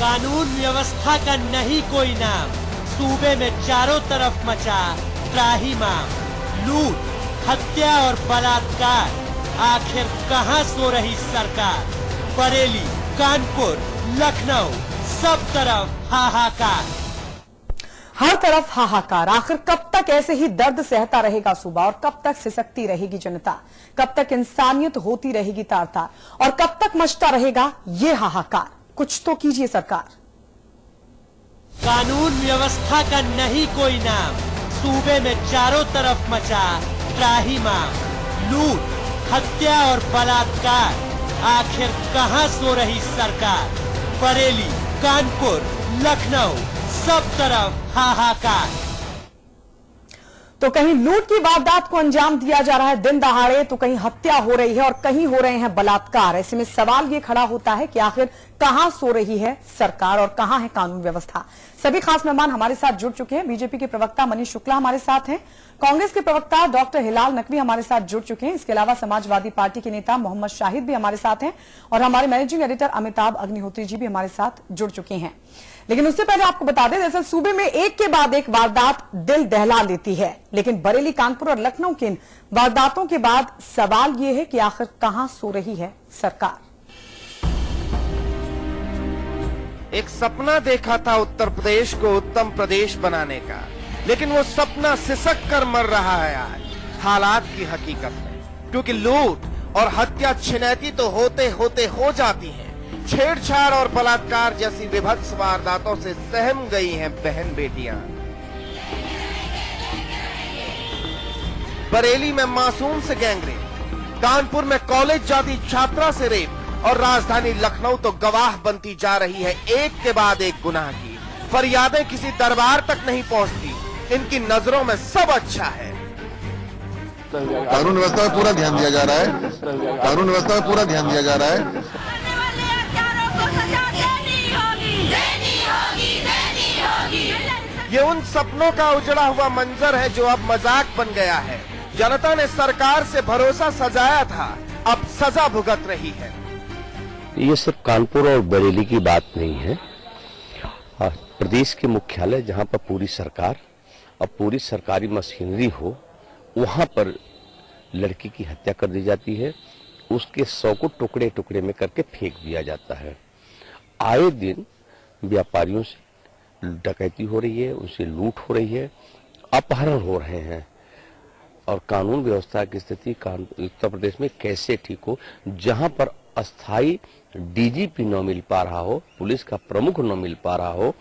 कानून व्यवस्था का नहीं कोई नाम, सूबे में चारों तरफ मचा त्राहिमाम। लूट, हत्या और बलात्कार, आखिर कहां सो रही सरकार। बरेली, कानपुर, लखनऊ, सब तरफ हाहाकार। हर तरफ हाहाकार। आखिर कब तक ऐसे ही दर्द सहता रहेगा सूबा और कब तक सिसकती रहेगी जनता, कब तक इंसानियत होती रहेगी तार-तार और कब तक मचता रहेगा ये हाहाकार। कुछ तो कीजिए सरकार। कानून व्यवस्था का नहीं कोई नाम, सूबे में चारों तरफ मचा त्राहिमाम। लूट, हत्या और बलात्कार, आखिर कहां सो रही सरकार। बरेली, कानपुर, लखनऊ, सब तरफ हाहाकार। तो कहीं लूट की वारदात को अंजाम दिया जा रहा है दिन दहाड़े, तो कहीं हत्या हो रही है और कहीं हो रहे हैं बलात्कार। ऐसे में सवाल ये खड़ा होता है कि आखिर कहां सो रही है सरकार और कहां है कानून व्यवस्था। सभी खास मेहमान हमारे साथ जुड़ चुके हैं। बीजेपी के प्रवक्ता मनीष शुक्ला हमारे साथ हैं, कांग्रेस के प्रवक्ता डॉक्टर हिलाल नकवी हमारे साथ जुड़ चुके हैं। इसके अलावा समाजवादी पार्टी के नेता मोहम्मद शाहिद भी हमारे साथ हैं और हमारे मैनेजिंग एडिटर अमिताभ अग्निहोत्री जी भी हमारे साथ जुड़ चुके हैं। लेकिन उससे पहले आपको बता दें, दरअसल सूबे में एक के बाद एक वारदात दिल दहला लेती है, लेकिन बरेली, कानपुर और लखनऊ की इन वारदातों के बाद सवाल यह है कि आखिर कहां सो रही है सरकार। एक सपना देखा था उत्तर प्रदेश को उत्तम प्रदेश बनाने का, लेकिन वो सपना सिसक कर मर रहा है आज हालात की हकीकत में। क्योंकि लूट और हत्या छिनैती तो होते होते हो जाती है, छेड़छाड़ और बलात्कार जैसी विभत्स वारदातों से सहम गई हैं बहन बेटियां। बरेली में मासूम से गैंगरेप, कानपुर में कॉलेज जाती छात्रा से रेप और राजधानी लखनऊ तो गवाह बनती जा रही है एक के बाद एक गुनाह की। फरियादें किसी दरबार तक नहीं पहुंचती, इनकी नजरों में सब अच्छा है। कानून व्यवस्था पर पूरा ध्यान दिया जा रहा है, कानून व्यवस्था पर पूरा ध्यान दिया जा रहा है। ये उन सपनों का उजड़ा हुआ मंजर है जो अब मजाक बन गया है। जनता ने सरकार से भरोसा सजाया था, अब सजा भुगत रही है। ये सिर्फ कानपुर और बरेली की बात नहीं है। प्रदेश के मुख्यालय जहां पर पूरी सरकार और पूरी सरकारी मशीनरी हो, वहां पर लड़की की हत्या कर दी जाती है, उसके 100 को टुकड़े टुकड़े में करके फेंक दिया जाता है। आए दिन व्यापारियों से डकैती हो रही है, उनसे लूट हो रही है, अपहरण हो रहे हैं और कानून व्यवस्था की स्थिति उत्तर प्रदेश में कैसे ठीक हो, जहां पर अस्थाई डीजीपी न मिल पा रहा हो, पुलिस का प्रमुख न मिल पा रहा हो,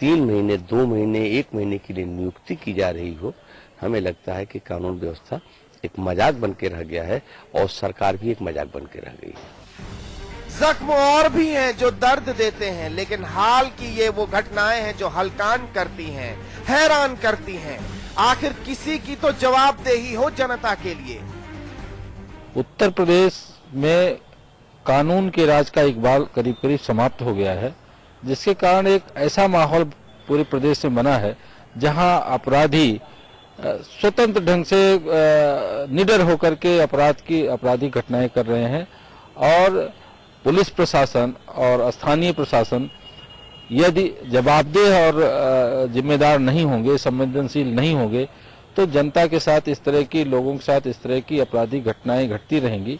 3 महीने 2 महीने 1 महीने के लिए नियुक्ति की जा रही हो। हमें लगता है कि कानून व्यवस्था एक मजाक बन के रह गया है और सरकार भी एक मजाक बन के रह गई है। जख्म और भी हैं जो दर्द देते हैं, लेकिन हाल की ये वो घटनाएं हैं जो हलकान करती हैं, हैरान करती हैं। आखिर किसी की तो जवाबदेही हो जनता के लिए। उत्तर प्रदेश में कानून के राज का इकबाल करीब करीब समाप्त हो गया है, जिसके कारण एक ऐसा माहौल पूरे प्रदेश में बना है जहां अपराधी स्वतंत्र ढंग से निडर होकर के आपराधिक घटनाएं कर रहे हैं और पुलिस प्रशासन और स्थानीय प्रशासन यदि जवाबदेह और जिम्मेदार नहीं होंगे, संवेदनशील नहीं होंगे, तो जनता के साथ इस तरह की, लोगों के साथ इस तरह की आपराधिक घटनाएं घटती रहेंगी।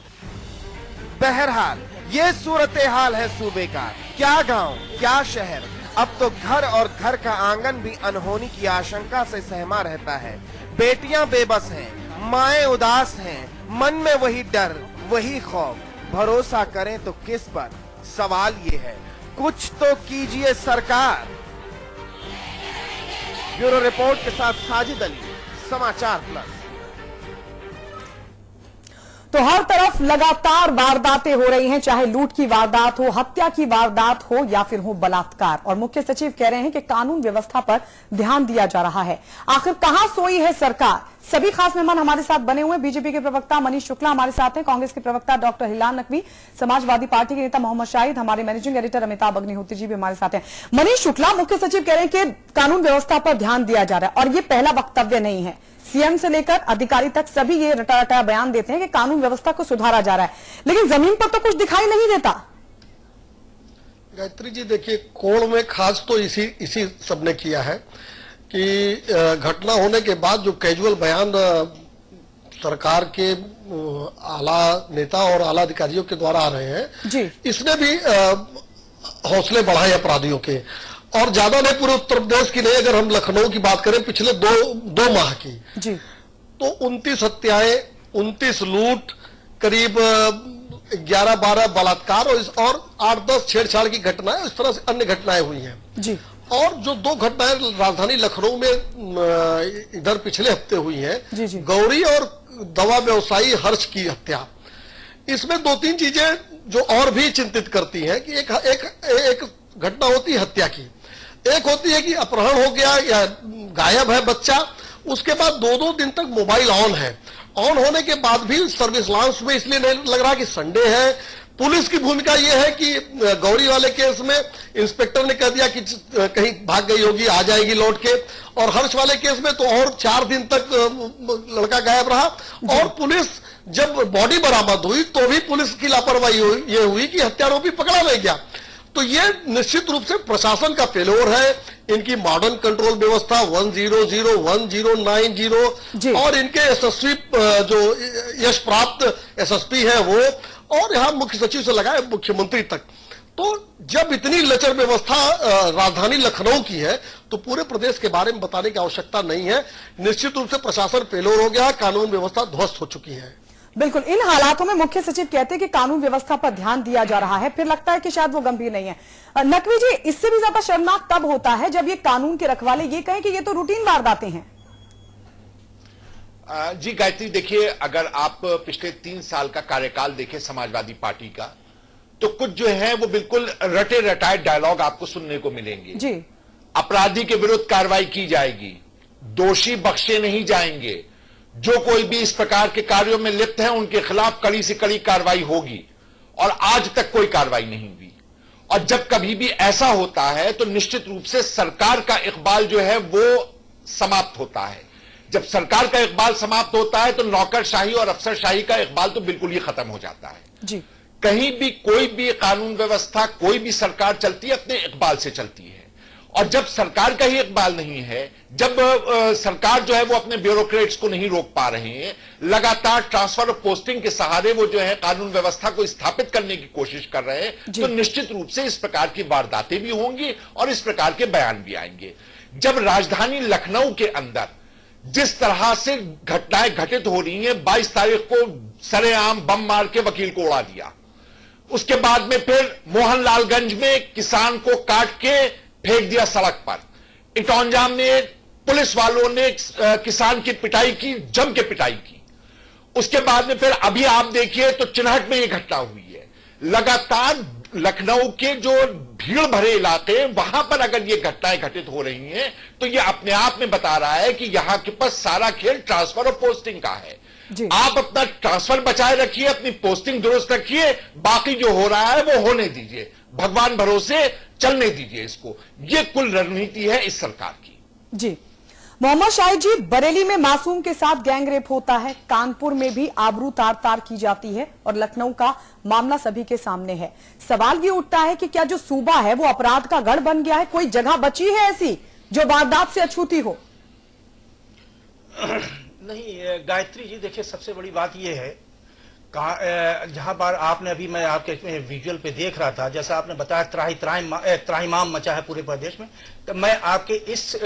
बहरहाल ये सूरत हाल है सूबे का। क्या गांव, क्या शहर, अब तो घर और घर का आंगन भी अनहोनी की आशंका से सहमा रहता है। बेटियां बेबस हैं, माएं उदास हैं, मन में वही डर, वही खौफ। भरोसा करें तो किस पर? सवाल ये है, कुछ तो कीजिए सरकार। ब्यूरो रिपोर्ट के साथ साजिद अली, समाचार प्लस। तो हर तरफ लगातार वारदातें हो रही हैं, चाहे लूट की वारदात हो, हत्या की वारदात हो या फिर हो बलात्कार। और मुख्य सचिव कह रहे हैं कि कानून व्यवस्था पर ध्यान दिया जा रहा है। आखिर कहां सोई है सरकार? सभी खास मेहमान हमारे साथ बने हुए। बीजेपी के प्रवक्ता मनीष शुक्ला हमारे साथ हैं, कांग्रेस के प्रवक्ता डॉक्टर हिलाल नकवी, समाजवादी पार्टी के नेता मोहम्मद शाहिद, हमारे मैनेजिंग एडिटर अमिताभ अग्निहोत्री जी भी हमारे साथ हैं। मनीष शुक्ला, मुख्य सचिव कह रहे हैं कि कानून व्यवस्था पर ध्यान दिया जा रहा है और ये पहला वक्तव्य नहीं है। सीएम से लेकर अधिकारी तक सभी ये रटा रटा बयान देते हैं कि कानून व्यवस्था को सुधारा जा रहा है, लेकिन जमीन पर तो कुछ दिखाई नहीं देता। गायत्री जी देखिए, कोण में खास तो इसी सबने किया है कि घटना होने के बाद जो कैजुअल बयान सरकार के आला नेता और आला अधिकारियों के द्वारा आ रहे हैं जी, इसने भी हौसले बढ़ाए अपराधियों के। और ज्यादा नहीं, पूरे उत्तर प्रदेश की नहीं, अगर हम लखनऊ की बात करें पिछले दो माह की जी, तो 29 हत्याएं, 29 लूट, करीब 11-12 बलात्कार और 8-10 छेड़छाड़ की घटनाएं, इस तरह से अन्य घटनाएं हुई हैं जी। और जो 2 घटनाएं राजधानी लखनऊ में इधर पिछले हफ्ते हुई हैं, जी, जी। गौरी और दवा व्यवसायी हर्ष की हत्या, इसमें 2-3 चीजें जो और भी चिंतित करती हैं कि एक घटना होती है हत्या की, एक होती है कि अपहरण हो गया या गायब है बच्चा, उसके बाद 2-2 दिन तक मोबाइल ऑन होने के बाद भी सर्विस लाउंज में इसलिए नहीं लग रहा कि संडे है। पुलिस की भूमिका यह है कि गौरी वाले केस में इंस्पेक्टर ने कह दिया कि कहीं भाग गई होगी, आ जाएगी लौट के, और हर्ष वाले केस में तो और 4 दिन तक लड़का गायब रहा। और पुलिस जब बॉडी बरामद हुई तो भी पुलिस की लापरवाही ये हुई कि हत्यारोपी पकड़ा नहीं गया। तो ये निश्चित रूप से प्रशासन का फेल्योर है, इनकी मॉडर्न कंट्रोल व्यवस्था 100, 1090 और इनके एसएसपी जो यश प्राप्त एसएसपी है वो, और यहाँ मुख्य सचिव से लगाए मुख्यमंत्री तक। तो जब इतनी लचर व्यवस्था राजधानी लखनऊ की है तो पूरे प्रदेश के बारे में बताने की आवश्यकता नहीं है। निश्चित रूप से प्रशासन फेल्योर हो गया, कानून व्यवस्था ध्वस्त हो चुकी है। बिल्कुल, इन हालातों में मुख्य सचिव कहते हैं कि कानून व्यवस्था पर ध्यान दिया जा रहा है, फिर लगता है कि शायद वो गंभीर नहीं है। नकवी जी, इससे भी ज्यादा शर्मनाक तब होता है जब ये कानून के रखवाले ये कहें कि ये तो रूटीन वारदातें हैं। जी गायत्री, देखिए, अगर आप पिछले 3 साल का कार्यकाल देखें समाजवादी पार्टी का, तो कुछ जो है वो बिल्कुल रटे रटाए डायलॉग आपको सुनने को मिलेंगे जी। अपराधी के विरुद्ध कार्रवाई की जाएगी, दोषी बख्शे नहीं जाएंगे, जो कोई भी इस प्रकार के कार्यों में लिप्त है उनके खिलाफ कड़ी से कड़ी कार्रवाई होगी। और आज तक कोई कार्रवाई नहीं हुई। और जब कभी भी ऐसा होता है तो निश्चित रूप से सरकार का इकबाल जो है वो समाप्त होता है। जब सरकार का इकबाल समाप्त होता है तो नौकरशाही और अफसरशाही का इकबाल तो बिल्कुल ही खत्म हो जाता है जी। कहीं भी कोई भी कानून व्यवस्था, कोई भी सरकार चलती है अपने इकबाल से चलती है। और जब सरकार का ही इकबाल नहीं है, जब सरकार जो है वो अपने ब्यूरोक्रेट्स को नहीं रोक पा रहे हैं, लगातार ट्रांसफर ऑफ पोस्टिंग के सहारे वो जो है कानून व्यवस्था को स्थापित करने की कोशिश कर रहे हैं, तो निश्चित रूप से इस प्रकार की वारदातें भी होंगी और इस प्रकार के बयान भी आएंगे। जब राजधानी लखनऊ के अंदर जिस तरह से घटनाएं घटित हो रही हैं, 22 तारीख को सरेआम बम मार के वकील को उड़ा दिया, उसके बाद में फिर मोहनलालगंज में किसान को काट के फेंक दिया सड़क पर, इटौंजा में पुलिस वालों ने किसान की पिटाई की, जम के पिटाई की, उसके बाद में फिर अभी आप देखिए तो चिन्हट में यह घटना हुई है। लगातार लखनऊ के जो भीड़ भरे इलाके, वहां पर अगर ये घटनाएं घटित हो रही हैं तो ये अपने आप में बता रहा है कि यहां के पास सारा खेल ट्रांसफर और पोस्टिंग का है। आप अपना ट्रांसफर बचाए रखिए, अपनी पोस्टिंग दुरुस्त रखिए, बाकी जो हो रहा है वो होने दीजिए, भगवान भरोसे चलने दीजिए इसको। ये कुल रणनीति है इस सरकार की। जी। मोहम्मद शाहिद जी, बरेली में मासूम के साथ गैंगरेप होता है, कानपुर में भी आबरू तार तार की जाती है और लखनऊ का मामला सभी के सामने है। सवाल ये उठता है कि क्या जो सूबा है वो अपराध का गढ़ बन गया है? कोई जगह बची है ऐसी जो वारदात से अछूती हो? नहीं गायत्री जी, देखिए सबसे बड़ी बात यह है, जहां पर आपने अभी मैं आपके विजुअल पे देख रहा था, जैसा आपने बताया त्राहिमाम मचा है पूरे प्रदेश में, तो मैं आपके इस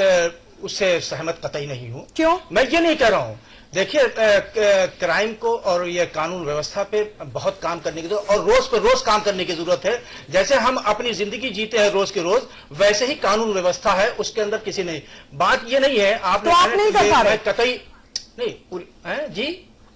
उससे सहमत कतई नहीं हूं। क्यों? मैं ये नहीं कह रहा हूं। देखिए क्राइम को और ये कानून व्यवस्था पे बहुत काम करने की जरूरत, और रोज पे रोज काम करने की जरूरत है। जैसे हम अपनी जिंदगी जीते हैं रोज के रोज, वैसे ही कानून व्यवस्था है, उसके अंदर किसी नहीं, बात ये नहीं है आपने तो आप नहीं कर पा रहे, कतई नहीं पूरी है जी,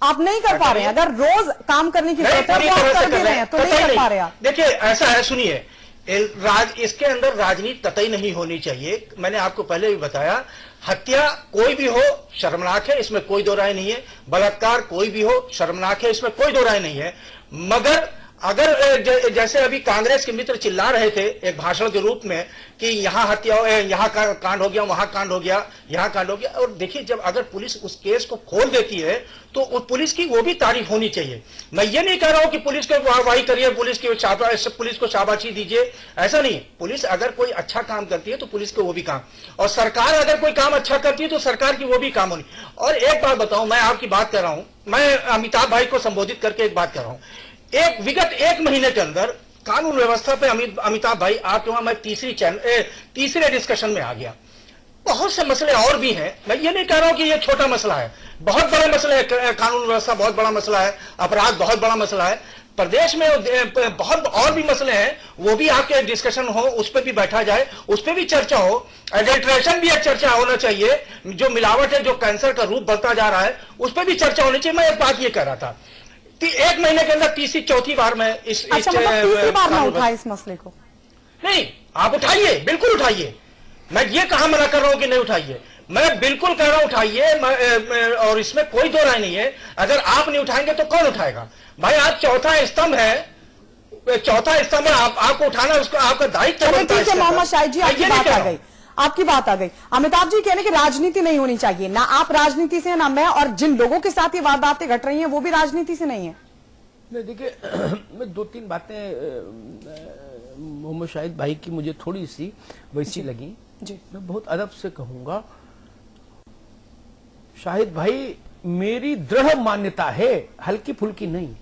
आप नहीं कर पा रहे हैं। अगर रोज काम करने की जरूरत है तो आप कर भी रहे हैं, तो नहीं कर पा रहे आप। देखिए ऐसा है, सुनिए, इसके अंदर राजनीति कतई नहीं होनी चाहिए। मैंने आपको पहले भी बताया, हत्या कोई भी हो शर्मनाक है, इसमें कोई दो राय नहीं है। बलात्कार कोई भी हो शर्मनाक है, इसमें कोई दो राय नहीं है। मगर अगर जैसे अभी कांग्रेस के मित्र चिल्ला रहे थे एक भाषण के रूप में कि यहाँ हत्या, यहाँ कांड हो गया, वहां कांड हो गया, यहाँ कांड हो गया, और देखिए जब अगर पुलिस उस केस को खोल देती है तो उस पुलिस की वो भी तारीफ होनी चाहिए। मैं ये नहीं कह रहा हूं कि पुलिस को वाहवाही करिए, पुलिस को शाबाशी दीजिए, ऐसा नहीं। पुलिस अगर कोई अच्छा काम करती है तो पुलिस को वो भी काम, और सरकार अगर कोई काम अच्छा करती है तो सरकार की वो भी काम होनी। और एक बात बताऊं, मैं आपकी बात कर रहा हूं, मैं अमिताभ भाई को संबोधित करके एक बात कर रहा हूं। विगत एक महीने के अंदर कानून व्यवस्था पे अमिताभ भाई आपके वहां मैं तीसरे डिस्कशन में आ गया। बहुत से मसले और भी हैं, मैं ये नहीं कह रहा हूं कि ये छोटा मसला है, बहुत बड़े मसले हैं। कानून व्यवस्था बहुत बड़ा मसला है, अपराध बहुत बड़ा मसला है, प्रदेश में बहुत और भी मसले हैं, वो भी आपके डिस्कशन हो, उस पर भी बैठा जाए, उस पर भी चर्चा हो। एडल्ट्रेशन भी एक चर्चा होना चाहिए, जो मिलावट है, जो कैंसर का रूप बढ़ता जा रहा है, उस पर भी चर्चा होनी चाहिए। मैं एक बात ये कह रहा था, एक महीने के अंदर तीसरी चौथी बार मैं तीसरी बार ना उठाए इस मसले को। नहीं, आप उठाइए, बिल्कुल उठाइए। मैं ये कहां मना कर रहा हूं कि नहीं उठाइए, मैं बिल्कुल कह रहा हूं उठाइए, और इसमें कोई दो राय नहीं है। अगर आप नहीं उठाएंगे तो कौन उठाएगा भाई? आज चौथा स्तंभ है, आपको उठाना, उसको आपका दायित्व बनता है। ठीक है मोहम्मद शाहिद जी, आपकी बात आ गई। अमिताभ जी कह रहे हैं कि राजनीति नहीं होनी चाहिए, ना आप राजनीति से ना मैं, और जिन लोगों के साथ ये वारदातें घट रही हैं वो भी राजनीति से नहीं है। नहीं, देखिए मैं 2-3 बातें मोहम्मद शाहिद भाई की मुझे थोड़ी सी वैसी लगी जी। मैं बहुत अदब से कहूंगा, शाहिद भाई मेरी दृढ़ मान्यता है, हल्की फुल्की नहीं,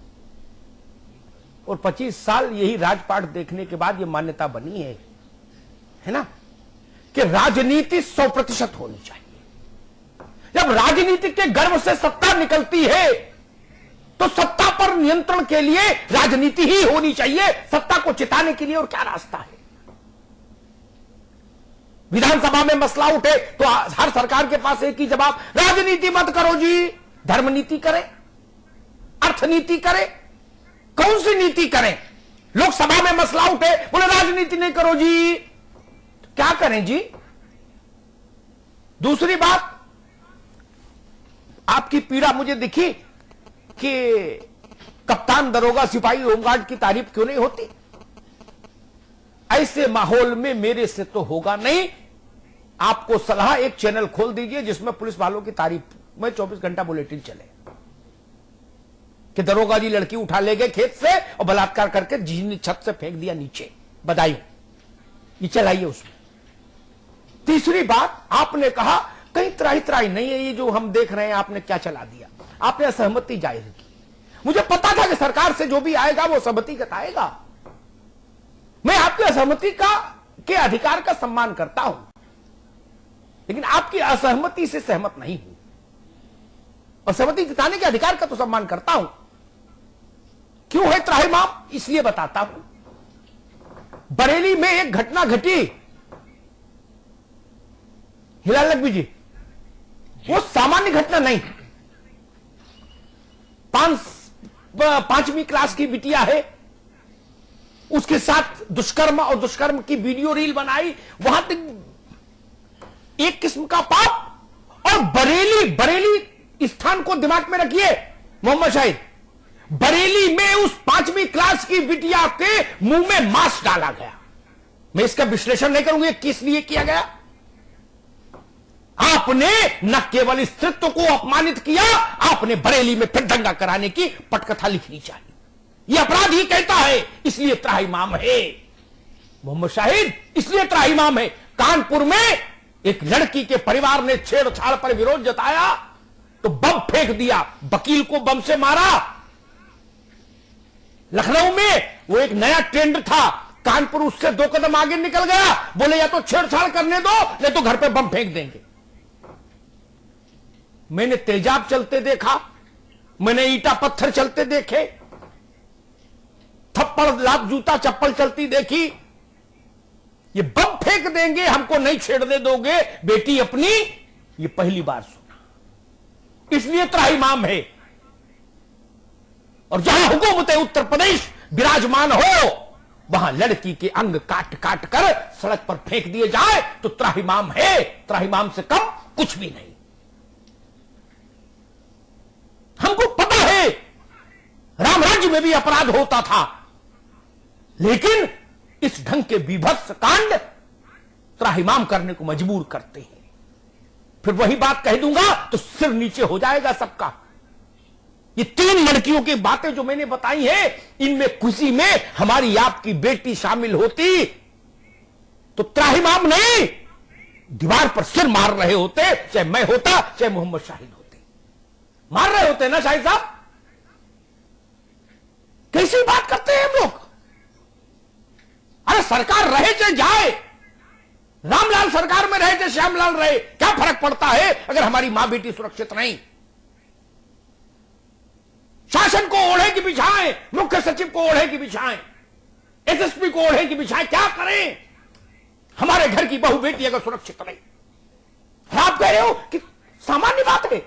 और 25 साल यही राजपाट देखने के बाद ये मान्यता बनी है ना, कि राजनीति 100% होनी चाहिए। जब राजनीति के गर्भ से सत्ता निकलती है तो सत्ता पर नियंत्रण के लिए राजनीति ही होनी चाहिए। सत्ता को चिताने के लिए और क्या रास्ता है? विधानसभा में मसला उठे तो हर सरकार के पास एक ही जवाब, राजनीति मत करो जी, धर्मनीति करें, अर्थनीति करें, कौन सी नीति करें? लोकसभा में मसला उठे, बोले राजनीति नहीं करो जी, क्या करें जी? दूसरी बात, आपकी पीड़ा मुझे दिखी कि कप्तान, दरोगा, सिपाही, होमगार्ड की तारीफ क्यों नहीं होती? ऐसे माहौल में मेरे से तो होगा नहीं। आपको सलाह, एक चैनल खोल दीजिए जिसमें पुलिस वालों की तारीफ में 24 घंटा बुलेटिन चले कि दरोगा जी लड़की उठा ले गए खेत से और बलात्कार करके छत से फेंक दिया नीचे, बधाई, ये चलाइए उसमें। तीसरी बात, आपने कहा कहीं त्राही नहीं है ये जो हम देख रहे हैं, आपने क्या चला दिया, आपने असहमति जाहिर की। मुझे पता था कि सरकार से जो भी आएगा वो सहमति जताएगा। मैं आपकी असहमति के अधिकार का सम्मान करता हूं, लेकिन आपकी असहमति से सहमत नहीं हूं, और सहमति जताने के अधिकार का तो सम्मान करता हूं। क्यों है त्राहिमाम? इसलिए बताता हूं। बरेली में एक घटना घटी, हिलाल नकवी जी, वो सामान्य घटना नहीं। 5वीं क्लास की बिटिया है, उसके साथ दुष्कर्म और दुष्कर्म की वीडियो रील बनाई, वहां तक एक किस्म का पाप। और बरेली स्थान को दिमाग में रखिए मोहम्मद शाहिद, बरेली में उस 5वीं क्लास की बिटिया के मुंह में मांस डाला गया। मैं इसका विश्लेषण नहीं करूंगा किस लिए किया गया। आपने न केवल स्त्रीत्व को अपमानित किया, आपने बरेली में फिर दंगा कराने की पटकथा लिखनी चाहिए। यह अपराध ही कहता है, इसलिए त्राहिमाम है मोहम्मद शाहिद, इसलिए त्राहिमाम है। कानपुर में एक लड़की के परिवार ने छेड़छाड़ पर विरोध जताया तो बम फेंक दिया, वकील को बम से मारा। लखनऊ में वो एक नया ट्रेंड था, कानपुर उससे 2 कदम आगे निकल गया, बोले या तो छेड़छाड़ करने दो नहीं तो घर पे बम फेंक देंगे। मैंने तेजाब चलते देखा, मैंने ईटा पत्थर चलते देखे, थप्पड़ लात जूता चप्पल चलती देखी। ये बम फेंक देंगे, हमको नहीं छेड़ने दोगे बेटी अपनी, ये पहली बार सुना। इसलिए त्राहिमाम है। और जहां हुकूमत उत्तर प्रदेश विराजमान हो, वहां लड़की के अंग काट काट कर सड़क पर फेंक दिए जाए तो त्राहिमाम है। त्राहिमाम से कम कुछ भी नहीं। हमको पता है राम राज्य में भी अपराध होता था, लेकिन इस ढंग के बीभत्स कांड त्राहिमाम करने को मजबूर करते हैं। फिर वही बात कह दूंगा तो सिर नीचे हो जाएगा सबका। ये 3 लड़कियों की बातें जो मैंने बताई हैं, इनमें खुशी में हमारी आपकी बेटी शामिल होती तो त्राहिमाम नहीं, दीवार पर सिर मार रहे होते, चाहे मैं होता चाहे मोहम्मद शाहिद होते। मार रहे होते ना शाहिद साहब? कैसी बात करते हैं हम लोग? अरे सरकार रहे चाहे जाए, रामलाल सरकार में रहे चाहे श्यामलाल रहे, क्या फर्क पड़ता है अगर हमारी मां बेटी सुरक्षित नहीं? शासन को ओढ़े की बिछाएं, मुख्य सचिव को ओढ़े की बिछाएं, एसएसपी को ओढ़े की बिछाएं, क्या करें? हमारे घर की बहू बेटी अगर सुरक्षित नहीं, आप कह रहे हो कि सामान्य बात है,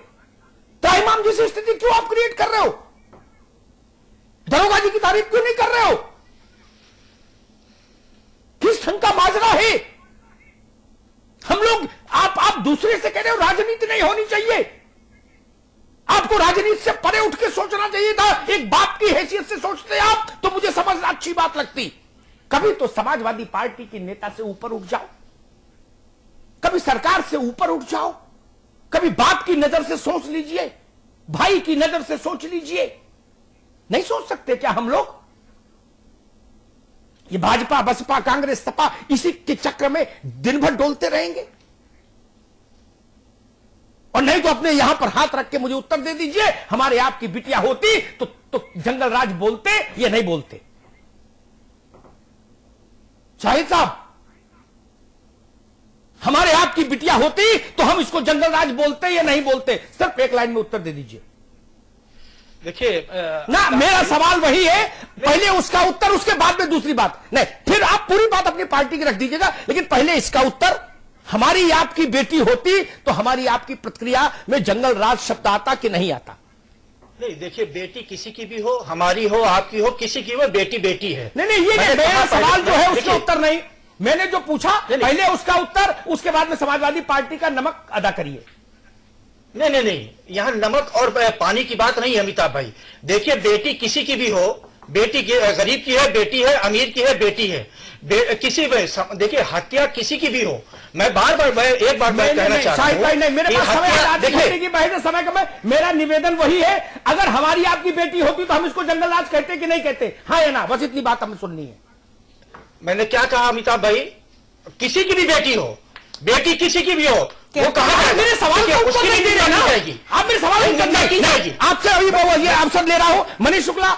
त्राहिमाम जैसी स्थिति क्यों आप क्रिएट कर रहे हो? दरोगा जी की तारीफ क्यों नहीं कर रहे हो? किस ढंग का माजरा है? हम लोग आप दूसरे से कह रहे हो राजनीति नहीं होनी चाहिए। आपको राजनीति से परे उठ के सोचना चाहिए था। एक बाप की हैसियत से सोचते आप तो मुझे समझना अच्छी बात लगती। कभी तो समाजवादी पार्टी के नेता से ऊपर उठ जाओ, कभी सरकार से ऊपर उठ जाओ, कभी बाप की नजर से सोच लीजिए, भाई की नजर से सोच लीजिए। नहीं सोच सकते क्या हम लोग? ये भाजपा, बसपा, कांग्रेस, सपा इसी के चक्र में दिन भर डोलते रहेंगे? और नहीं तो अपने यहां पर हाथ रख के मुझे उत्तर दे दीजिए, हमारे आपकी बिटिया होती तो जंगल राज बोलते या नहीं बोलते? शाहिद साहब, हमारे आपकी बिटिया होती तो हम इसको जंगल राज बोलते या नहीं बोलते? सिर्फ एक लाइन में उत्तर दे दीजिए। देखिए ना, मेरा सवाल वही है, पहले उसका उत्तर, उसके बाद में दूसरी बात। नहीं, फिर आप पूरी बात अपनी पार्टी की रख दीजिएगा, लेकिन पहले इसका उत्तर। हमारी आपकी बेटी होती तो हमारी आपकी प्रतिक्रिया में जंगल राज शब्द आता कि नहीं आता? नहीं, देखिए बेटी किसी की भी हो, हमारी हो, आपकी हो, किसी की हो, बेटी बेटी है। नहीं, ये मेरा सवाल जो है उसका उत्तर नहीं, मैंने जो पूछा पहले उसका उत्तर, उसके बाद में समाजवादी पार्टी का नमक अदा करिए। नहीं, यहां नमक और पानी की बात नहीं है अमिताभ भाई। देखिए बेटी किसी की भी हो, बेटी गरीब की है बेटी है, अमीर की है बेटी है, किसी देखिए हत्या किसी की भी हो। मैं बार बार एक बार मैं कहना चाहता हूं, नहीं, मेरे पास समय का मेरा निवेदन वही है, अगर हमारी आपकी बेटी होती तो हम इसको जंगल राज कहते कि नहीं कहते? हाँ या ना, बस इतनी बात हमें सुननी है। मैंने क्या कहा अमिताभ भाई? किसी की भी बेटी हो, बेटी किसी की भी हो, वो कहा मेरे सवाल का उत्तर नहीं दे रहे ना आप। मेरे सवाल आपसे अभी ये अवसर ले रहा हूं। मनीष शुक्ला,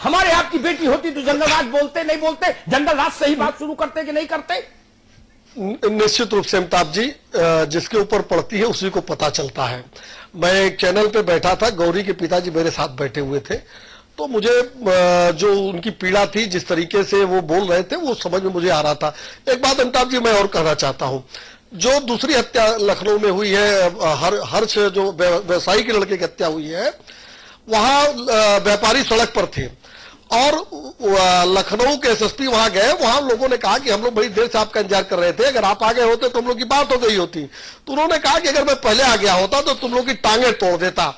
हमारे आपकी बेटी होती तो जंगल राज बोलते नहीं बोलते? जंगल राज से ही बात शुरू करते कि नहीं करते? निश्चित रूप से अमिताभ जी, जिसके ऊपर पड़ती है उसी को पता चलता है। मैं एक चैनल पे बैठा था, गौरी के पिताजी मेरे साथ बैठे हुए थे, तो मुझे जो उनकी पीड़ा थी, जिस तरीके से वो बोल रहे थे, वो समझ में मुझे आ रहा था। एक बात अमिताभ जी मैं और कहना चाहता हूं, जो दूसरी हत्या लखनऊ में हुई है, हर्ष जो व्यवसायी के लड़के की हत्या हुई है, वहां व्यापारी सड़क पर थे और लखनऊ के एसएसपी वहां गए। वहां लोगों ने कहा कि हम लोग बड़ी देर से आपका इंतजार कर रहे थे, अगर आप आ गए होते तो हम लोग की बात हो गई होती। तो उन्होंने कहा कि अगर मैं पहले आ गया होता तो तुम लोग की टांगे तोड़ देता।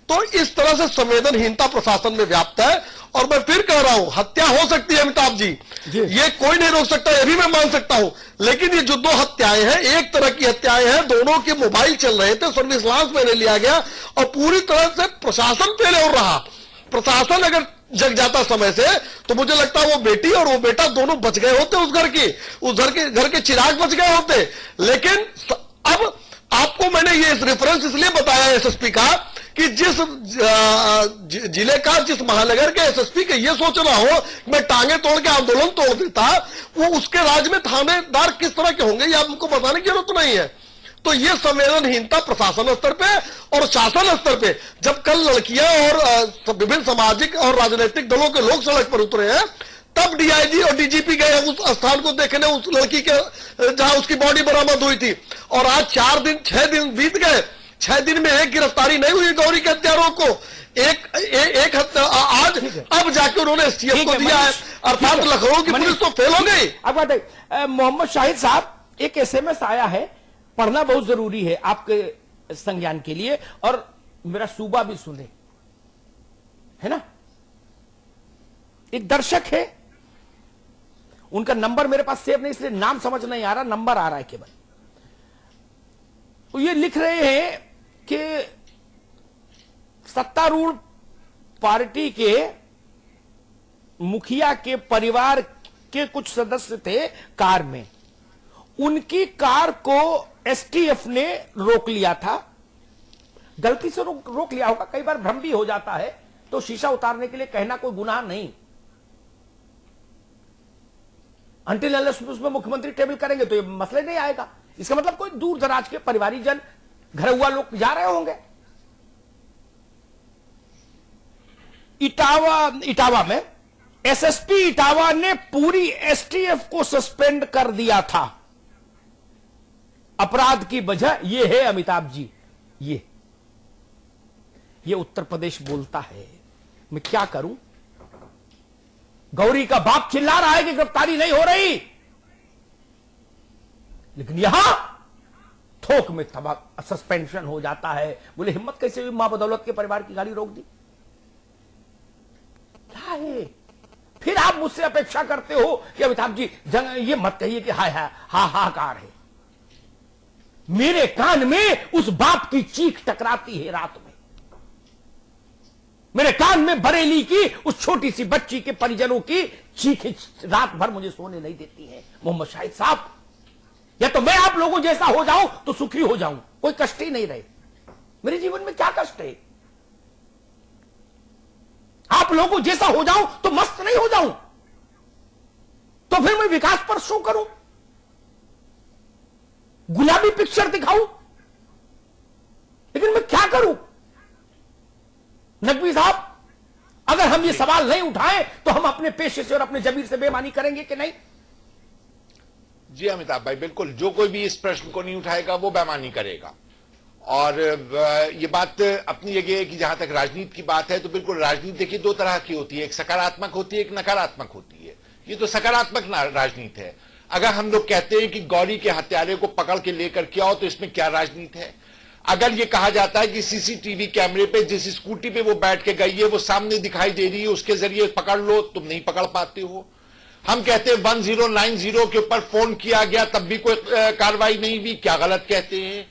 तो इस तरह से संवेदनहीनता प्रशासन में व्याप्त है। और मैं फिर कह रहा हूं, हत्या हो सकती है अमिताभ जी, ये कोई नहीं रोक सकता, ये भी मैं मान सकता हूं, लेकिन ये जो 2 हत्याएं हैं, एक तरह की हत्याएं हैं, दोनों के मोबाइल चल रहे थे, सर्विस लांस में लिया गया और पूरी तरह से प्रशासन पहले और रहा। प्रशासन अगर जग जाता समय से तो मुझे लगता है वो बेटी और वो बेटा दोनों बच गए होते, उस घर के चिराग बच गए होते। लेकिन अब आपको मैंने ये रेफरेंस इसलिए बताया एसएसपी का कि जिस जिले का, जिस महानगर के एसएसपी का ये सोचना हो कि मैं टांगे तोड़ के आंदोलन तोड़ देता, वो उसके राज्य में थानेदार किस तरह के होंगे ये आपको बताने की जरूरत नहीं है। तो ये संवेदनहीनता प्रशासन स्तर पे और शासन स्तर पे, जब कल लड़कियां और विभिन्न सामाजिक और राजनीतिक दलों के लोग सड़क पर उतरे हैं, तब डीआईजी और डीजीपी गए उस स्थान को देखने, उस लड़की के जहां उसकी बॉडी बरामद हुई थी। और आज 6 दिन बीत गए, 6 दिन में एक गिरफ्तारी नहीं हुई गौरी के हत्यारों को। एक आज अब जाके उन्होंने सीएम को दिया है, अर्थात लखनऊ की पुलिस तो फेल हो गई। अब बताइए मोहम्मद शाहिद साहब, एक एसएमएस आया है, पढ़ना बहुत जरूरी है आपके संज्ञान के लिए, और मेरा सूबा भी सुने, है ना। एक दर्शक है, उनका नंबर मेरे पास सेव नहीं, इसलिए नाम समझ नहीं आ रहा, नंबर आ रहा है केवल। तो ये लिख रहे हैं कि सत्तारूढ़ पार्टी के मुखिया के परिवार के कुछ सदस्य थे कार में, उनकी कार को एसटीएफ ने रोक लिया था। गलती से रोक लिया होगा, कई बार भ्रम भी हो जाता है, तो शीशा उतारने के लिए कहना कोई गुनाह नहीं। अंटिल अनलेस उसमें मुख्यमंत्री टेबल करेंगे तो ये मसले नहीं आएगा। इसका मतलब कोई दूर दराज के परिवारी जन, घर हुआ लोग जा रहे होंगे। इटावा में एसएसपी इटावा ने पूरी एसटीएफ को सस्पेंड कर दिया था। अपराध की वजह यह है अमिताभ जी, ये उत्तर प्रदेश बोलता है। मैं क्या करूं? गौरी का बाप चिल्ला रहा है कि गिरफ्तारी नहीं हो रही, लेकिन यहां थोक में तबाह सस्पेंशन हो जाता है। बोले हिम्मत कैसे हुई मां बदौलत के परिवार की गाड़ी रोक दी? क्या है? फिर आप मुझसे अपेक्षा करते हो कि अमिताभ जी ये मत कहिए कि हाय हाय हाहाकार है। मेरे कान में उस बाप की चीख टकराती है रात में। मेरे कान में बरेली की उस छोटी सी बच्ची के परिजनों की चीख रात भर मुझे सोने नहीं देती है। मोहम्मद शाहिद साहब, या तो मैं आप लोगों जैसा हो जाऊं तो सुखी हो जाऊं, कोई कष्ट ही नहीं रहे। मेरे जीवन में क्या कष्ट है? आप लोगों जैसा हो जाऊं तो मस्त नहीं हो जाऊं, तो फिर मैं विकास पर शो करूं, गुलाबी पिक्चर दिखाऊं, लेकिन मैं क्या करूं? नकवी साहब, अगर हम ये सवाल नहीं उठाएं तो हम अपने पेशे से और अपने जमीर से बेईमानी करेंगे कि नहीं? जी अमिताभ भाई, बिल्कुल, जो कोई भी इस प्रश्न को नहीं उठाएगा वो बेईमानी करेगा। और ये बात अपनी जगह है कि जहां तक राजनीति की बात है तो बिल्कुल राजनीति देखिए दो तरह की होती है, एक सकारात्मक होती है, एक नकारात्मक होती है। ये तो सकारात्मक राजनीति है। अगर हम लोग कहते हैं कि गौरी के हत्यारे को पकड़ के लेकर के आओ तो इसमें क्या राजनीति है? अगर ये कहा जाता है कि सीसीटीवी कैमरे पे जिस स्कूटी पे वो बैठ के गई है वो सामने दिखाई दे रही है, उसके जरिए पकड़ लो, तुम नहीं पकड़ पाते हो। हम कहते हैं 1090 के ऊपर फोन किया गया तब भी कोई कार्रवाई नहीं हुई, क्या गलत कहते हैं?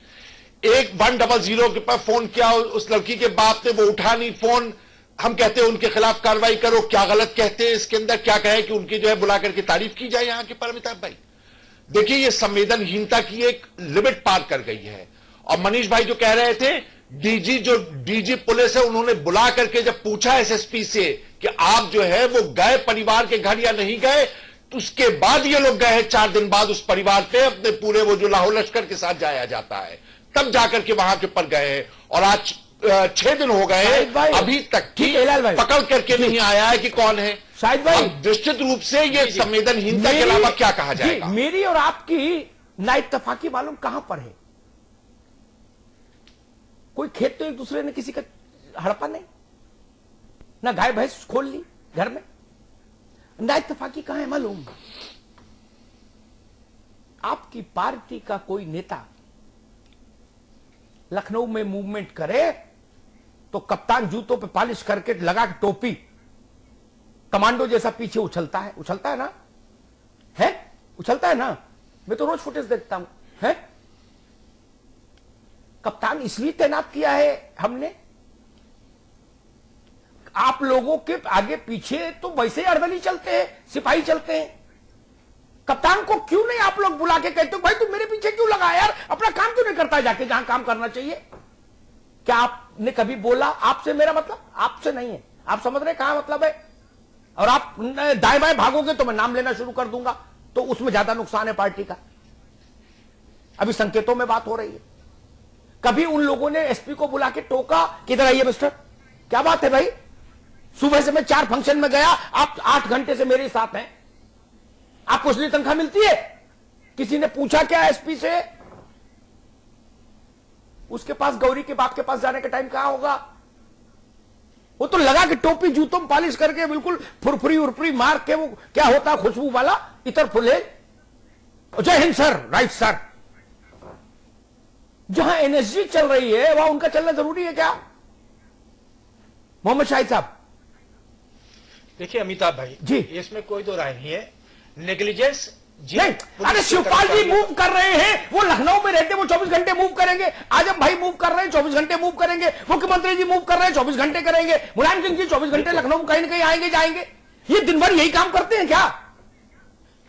एक 100 के ऊपर फोन किया, उस लड़की के बाप ने, वो उठा नहीं फोन, हम कहते हैं उनके खिलाफ कार्रवाई करो, क्या गलत कहते हैं? इसके अंदर क्या कहे कि उनकी जो है बुला करके तारीफ की जाए यहां के पर? अमिताभ भाई देखिए, ये संवेदनहीनता की एक लिमिट पार कर गई है। और मनीष भाई जो कह रहे थे, डीजी पुलिस है, उन्होंने बुला करके जब पूछा एसएसपी से कि आप जो है वो गए परिवार के घर या नहीं गए, तो उसके बाद ये लोग गए 4 दिन बाद उस परिवार पे, अपने पूरे वो जो लाहौर लश्कर के साथ जाया जाता है, तब जाकर के वहां के ऊपर गए। और आज 6 दिन हो गए, अभी तक की पकड़ करके नहीं आया है कि कौन है। शाहिद भाई, निश्चित रूप से ये संवेदनहीनता के अलावा क्या कहा जाएगा? मेरी और आपकी नाइत्तफाकी मालूम कहां पर है? कोई खेत तो एक दूसरे ने किसी का हड़पा नहीं, ना गाय भैंस खोल ली घर में। नाइत्तफाकी कहां है मालूम? आपकी पार्टी का कोई नेता लखनऊ में मूवमेंट करे तो कप्तान जूतों पे पॉलिश करके लगा के टोपी, कमांडो जैसा पीछे उछलता है ना, है उछलता है ना? मैं तो रोज फुटेज देखता हूं। है कप्तान इसलिए तैनात किया है हमने, आप लोगों के आगे पीछे तो वैसे ही अड़बली चलते हैं, सिपाही चलते हैं। कप्तान को क्यों नहीं आप लोग बुला के कहते हो भाई तुम मेरे पीछे क्यों लगा यार, अपना काम क्यों नहीं करता जाके जहां काम करना चाहिए? क्या आपने कभी बोला? आपसे मेरा मतलब आपसे नहीं है, आप समझ रहे कहां मतलब है? और आप दाएं बाएं भागोगे तो मैं नाम लेना शुरू कर दूंगा, तो उसमें ज्यादा नुकसान है पार्टी का। अभी संकेतों में बात हो रही है। कभी उन लोगों ने एसपी को बुला के टोका, किधर आइए मिस्टर, क्या बात है भाई, सुबह से मैं 4 फंक्शन में गया, आप 8 घंटे से मेरे साथ हैं, आपको इसलिए तनख्वाह मिलती है? किसी ने पूछा क्या एसपी से? उसके पास गौरी के बाप के पास जाने का टाइम कहां होगा? वो तो लगा कि टोपी जूतों में पॉलिश करके बिल्कुल फुरफुरी उरफुरी मार के, वो क्या होता खुशबू वाला इतर फुले, जय हिंद सर, राइट सर। जहां एनएसजी चल रही है वहां उनका चलना जरूरी है क्या? मोहम्मद शाहिद साहब। देखिए अमिताभ भाई जी, इसमें कोई दो राय नहीं है। नेग्लिजेंस नहीं, अरे शिवपाल जी मूव कर रहे हैं, वो लखनऊ में रहते, वो 24 घंटे मूव करेंगे। आजम भाई मूव कर रहे हैं, 24 घंटे मूव करेंगे। मुख्यमंत्री जी मूव कर रहे हैं, 24 घंटे करेंगे। मुलायम सिंह जी 24 घंटे लखनऊ कहीं ना कहीं आएंगे जाएंगे। ये दिन भर यही काम करते हैं क्या?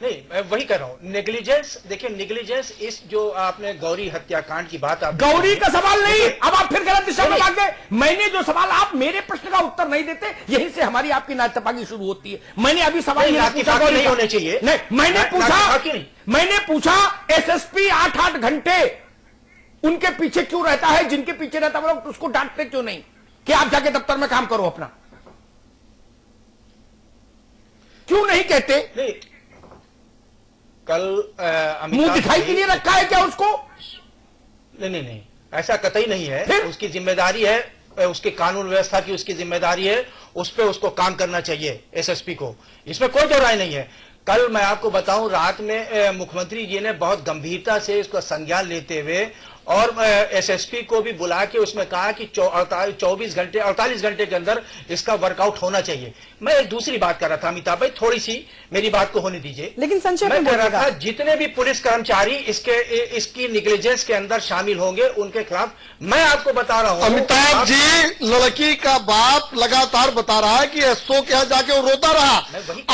नहीं, मैं वही कर रहा हूं। नेग्लिजेंस, देखिए नेग्लिजेंस, इस जो आपने गौरी हत्याकांड की बात, आप गौरी का सवाल नहीं, अब आप फिर गलत दिशा में भाग गए। मैंने जो सवाल, आप मेरे प्रश्न का उत्तर नहीं देते, यहीं से हमारी आपकी नाचपागी शुरू होती है। मैंने अभी सवाल नहीं होने चाहिए। नहीं, मैंने पूछा एसएसपी 8-8 घंटे उनके पीछे क्यों रहता है? जिनके पीछे रहता है लोग उसको डांटते क्यों नहीं कि आप जाके दफ्तर में काम करो अपना? क्यों नहीं कहते? नहीं, कल मुंह दिखाई के लिए रखा है क्या उसको? नहीं, ऐसा कतई नहीं है। उसकी जिम्मेदारी है, उसकी कानून व्यवस्था की उसकी जिम्मेदारी है, उस पर उसको काम करना चाहिए एसएसपी को, इसमें कोई दो राय नहीं है। कल मैं आपको बताऊं, रात में मुख्यमंत्री जी ने बहुत गंभीरता से इसका संज्ञान लेते हुए और एसएसपी को भी बुला के उसमें कहा कि 48 घंटे के अंदर इसका वर्कआउट होना चाहिए। मैं एक दूसरी बात कर रहा था अमिताभ भाई, थोड़ी सी मेरी बात को होने दीजिए। लेकिन संक्षेप मैं में कह रहा था, जितने भी पुलिस कर्मचारी इसकी निग्लिजेंस के अंदर शामिल होंगे उनके खिलाफ मैं आपको बता रहा हूं। अमिताभ जी, लड़की का बाप लगातार बता रहा है कि एसओ के यहां जाके वो रोता रहा,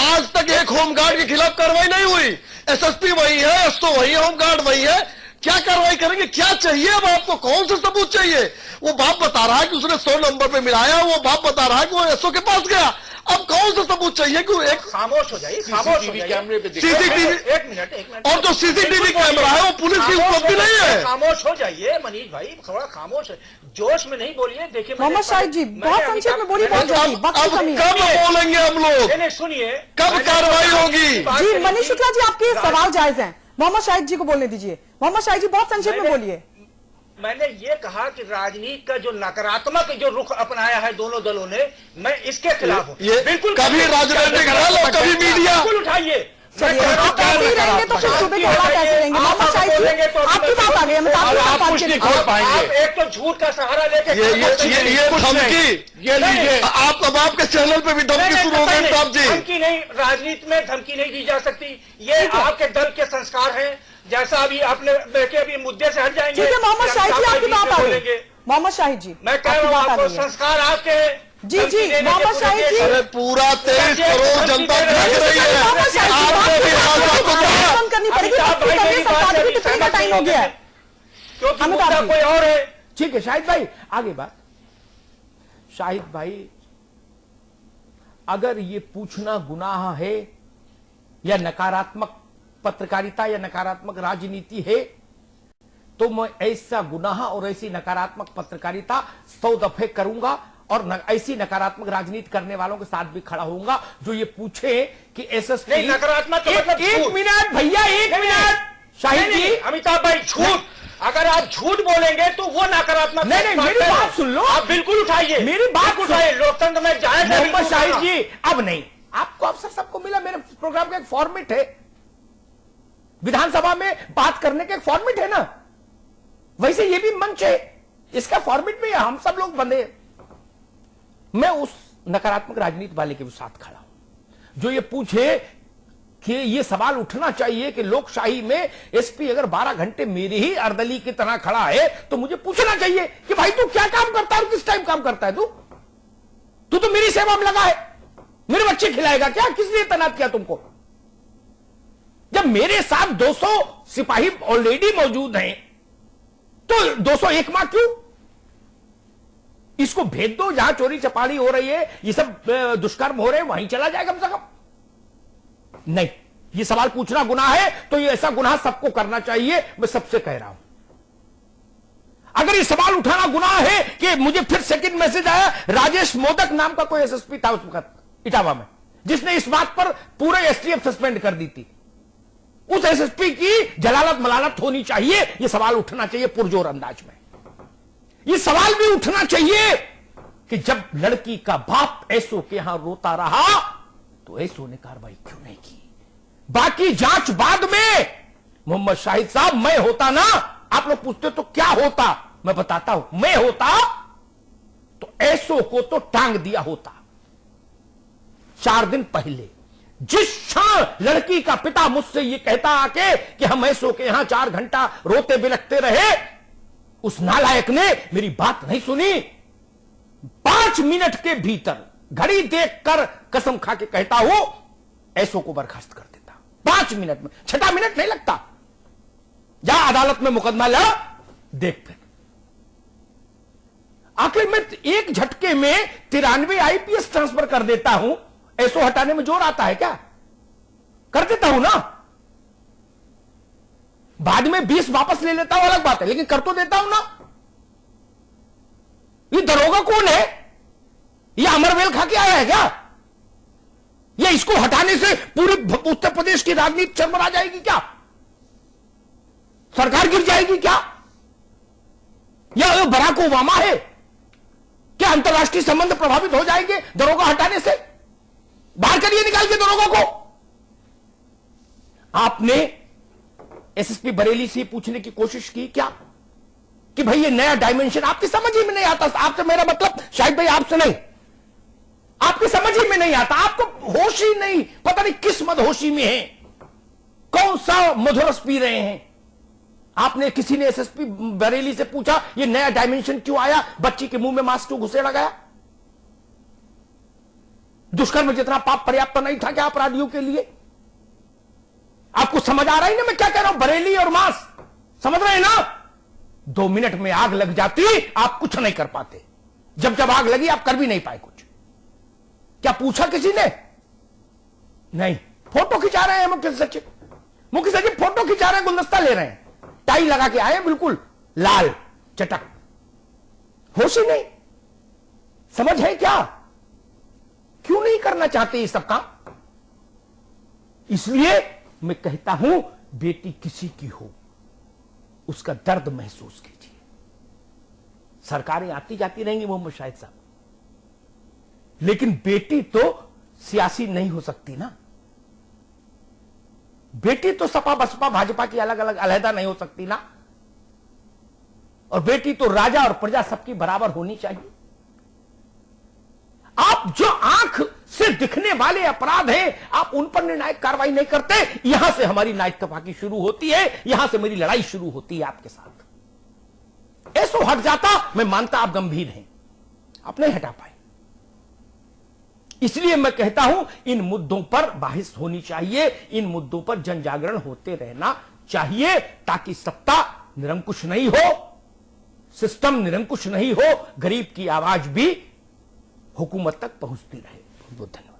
आज तक एक होमगार्ड के खिलाफ कार्रवाई नहीं हुई। एसएसपी वही है, एसओ वही है, होमगार्ड वही है, क्या कार्रवाई करेंगे? क्या चाहिए अब आपको? कौन से सबूत चाहिए? वो बाप बता रहा है कि उसने 100 नंबर पे मिलाया, वो बाप बता रहा है कि वो एसओ के पास गया। अब कौन सा सबूत चाहिए? कि एक खामोश हो जाइए, कैमरे पे सीसीटीवी, एक मिनट, और जो सीसीटीवी कैमरा है वो पुलिस की उपलब्धि नहीं है। खामोश हो जाइए मनीष भाई, थोड़ा खामोश है, जोश में नहीं बोलिए। देखिए मोहम्मद शाहिद जी, बहुत संक्षेप में बोलिए, बहुत जल्दी, वक्त की कमी है। कब बोलेंगे हम लोग? नहीं, सुनिए, कब कार्रवाई होगी? जी मनीष शुक्ला जी, आपके सवाल जायज हैं। मोहम्मद शाहिद जी को बोलने दीजिए। मोहम्मद शाहिद जी, बहुत संक्षेप में बोलिए। मैंने ये कहा कि राजनीति का जो नकारात्मक जो रुख अपनाया है दोनों दलों ने, मैं इसके खिलाफ हूं। बिल्कुल, कभी राजनीतिक दल और कभी मीडिया। बिल्कुल उठाइए। आप ऐसे ही रहेंगे तो फिर सुबह के बाद कैसे रहेंगे? मोहम्मद शाहिद जी, आपकी बात आ गई, आप एक तो झूठ का सहारा लेके ये धमकी, ये लीजिए आप, अब आपके चैनल पे भी धमकी शुरू हो गई। साहब जी, धमकी नहीं, राजनीति में धमकी नहीं दी जा सकती। ये आपके दल के संस्कार हैं। जैसा अभी आपने देखे, अभी मुद्दे से हट जाएंगे। ठीक है मोहम्मद शाहिद जी, आपकी बात आ गई। मोहम्मद शाहिद जी, मैं कह रहा हूं आपको, संस्कार आपके हैं। जी मोहम्मद शाहिद जी, अरे पूरा 23 करोड़ जनता देख रही है, आपको भी बंद करनी पड़ेगी। सरकार भी कितने का टाइम हो गया है, क्योंकि मुद्दा कोई और है। ठीक है शाहिद भाई, आगे बात। शाहिद भाई, अगर ये पूछना गुनाह है या नकारात्मक पत्रकारिता या नकारात्मक राजनीति है, तो मैं ऐसा गुनाह और ऐसी नकारात्मक पत्रकारिता 100 दफे करूंगा और ऐसी नकारात्मक राजनीति करने वालों के साथ भी खड़ा होऊंगा जो ये पूछे कि एसएसपी नकारात्मक। एक मिनट भैया, एक मिनट शाहिद जी। अमिताभ भाई, झूठ, अगर आप झूठ बोलेंगे तो वो नकारात्मक। नहीं, मेरी बात सुन लो, आप बिल्कुल उठाइए, मेरी बात उठाइए। लोकतंत्र में जायज है। मोहम्मद शाहिद जी, अब नहीं, आपको अवसर सबको मिला। मेरे प्रोग्राम का एक फॉर्मेट है, विधानसभा में बात करने का एक फॉर्मेट है ना, वैसे ये भी मंच है, इसका फॉर्मेट में हम सब लोग बंधे। मैं उस नकारात्मक राजनीति वाले के साथ खड़ा हूं जो ये पूछे कि ये सवाल उठना चाहिए कि लोकशाही में एसपी अगर 12 घंटे मेरी ही अर्दली की तरह खड़ा है तो मुझे पूछना चाहिए कि भाई तू क्या काम करता है और किस टाइम काम करता है? तू तो मेरी सेवा में लगा है, मेरे बच्चे खिलाएगा क्या? किस लिए तैनात किया तुमको? जब मेरे साथ 200 सिपाही ऑलरेडी मौजूद हैं तो 201 माह क्यों? इसको भेज दो, जहां चोरी चपाड़ी हो रही है, ये सब दुष्कर्म हो रहे हैं, वहीं चला जाए कम से कम। नहीं, ये सवाल पूछना गुनाह है तो ये ऐसा गुनाह सबको करना चाहिए। मैं सबसे कह रहा हूं, अगर ये सवाल उठाना गुनाह है कि मुझे फिर सेकंड मैसेज आया, राजेश मोदक नाम का कोई एसएसपी था उस वक्त इटावा में, जिसने इस बात पर पूरे एसटीएफ सस्पेंड कर दी थी। उस एसएसपी की जलालत मलालत होनी चाहिए, यह सवाल उठना चाहिए पुरजोर अंदाज में। यह सवाल भी उठना चाहिए कि जब लड़की का बाप एसओ के यहां रोता रहा तो एसओ ने कार्रवाई क्यों नहीं की? बाकी जांच बाद में। मोहम्मद शाहिद साहब, मैं होता ना, आप लोग पूछते तो क्या होता, मैं बताता हूं, मैं होता तो एसओ को तो टांग दिया होता 4 दिन पहले। जिस क्षण लड़की का पिता मुझसे ये कहता आके कि हम ऐसो के यहां 4 घंटा रोते बिलखते रहे, उस नालायक ने मेरी बात नहीं सुनी। 5 मिनट के भीतर घड़ी देखकर कसम खा के कहता हूं ऐसो को बर्खास्त कर देता। 5 मिनट में, 6 मिनट नहीं लगता। जा अदालत में मुकदमा लड़ा, देख फिर। आखिर मैं एक झटके में 93 आईपीएस ट्रांसफर कर देता हूं, ऐसो हटाने में जोर आता है क्या? कर देता हूं ना। बाद में 20 वापस ले लेता हूं अलग बात है, लेकिन कर तो देता हूं ना। ये दरोगा कौन है? ये अमरवेल खा के आया है क्या? ये इसको हटाने से पूरे उत्तर प्रदेश की राजनीति चरमरा जाएगी क्या? सरकार गिर जाएगी क्या? या बराक ओबामा है क्या? अंतर्राष्ट्रीय संबंध प्रभावित हो जाएंगे दरोगा हटाने से? बाहर करिए निकाल के दरोगा को। आपने एसएसपी बरेली से पूछने की कोशिश की क्या कि भाई ये नया डायमेंशन आपकी समझ ही में नहीं आता? आपसे मेरा मतलब शायद भाई आपसे नहीं, आपकी समझ ही में नहीं आता। आपको होश ही नहीं, पता नहीं किस मदहोशी में है, कौन सा मधुरस पी रहे हैं। आपने किसी ने एसएसपी बरेली से पूछा ये नया डायमेंशन क्यों आया? बच्ची के मुंह में मास्क क्यों घुसेड़ा गया? दुष्कर्म जितना पाप पर्याप्त नहीं था क्या अपराधियों के लिए? आपको समझ आ रहा है ना मैं क्या कह रहा हूं? बरेली और मांस, समझ रहे हैं ना? 2 मिनट में आग लग जाती, आप कुछ नहीं कर पाते। जब आग लगी आप कर भी नहीं पाए कुछ। क्या पूछा किसी ने? नहीं। फोटो खिंचा रहे हैं मुख्य सचिव फोटो खिंचा रहे हैं, गुलदस्ता ले रहे हैं, टाई लगा के आए बिल्कुल लाल चटक। होश ही नहीं, समझ है क्या? क्यों नहीं करना चाहते ये सब काम? इसलिए मैं कहता हूं बेटी किसी की हो उसका दर्द महसूस कीजिए। सरकारें आती जाती रहेंगी मोहम्मद शाहिद साहब, लेकिन बेटी तो सियासी नहीं हो सकती ना। बेटी तो सपा बसपा भाजपा की अलग अलग अलहदा नहीं हो सकती ना। और बेटी तो राजा और प्रजा सबकी बराबर होनी चाहिए। आप जो आंख से दिखने वाले अपराध हैं आप उन पर निर्णायक कार्रवाई नहीं करते। यहां से हमारी नाइट तपाकी शुरू होती है, यहां से मेरी लड़ाई शुरू होती है आपके साथ। ऐसो हट जाता, मैं मानता आप गंभीर हैं, आप नहीं हटा पाए। इसलिए मैं कहता हूं इन मुद्दों पर बहस होनी चाहिए, इन मुद्दों पर जन जागरण होते रहना चाहिए, ताकि सत्ता निरंकुश नहीं हो, सिस्टम निरंकुश नहीं हो, गरीब की आवाज भी हुकूमत तक पहुंचती रहे। बहुत धन्यवाद।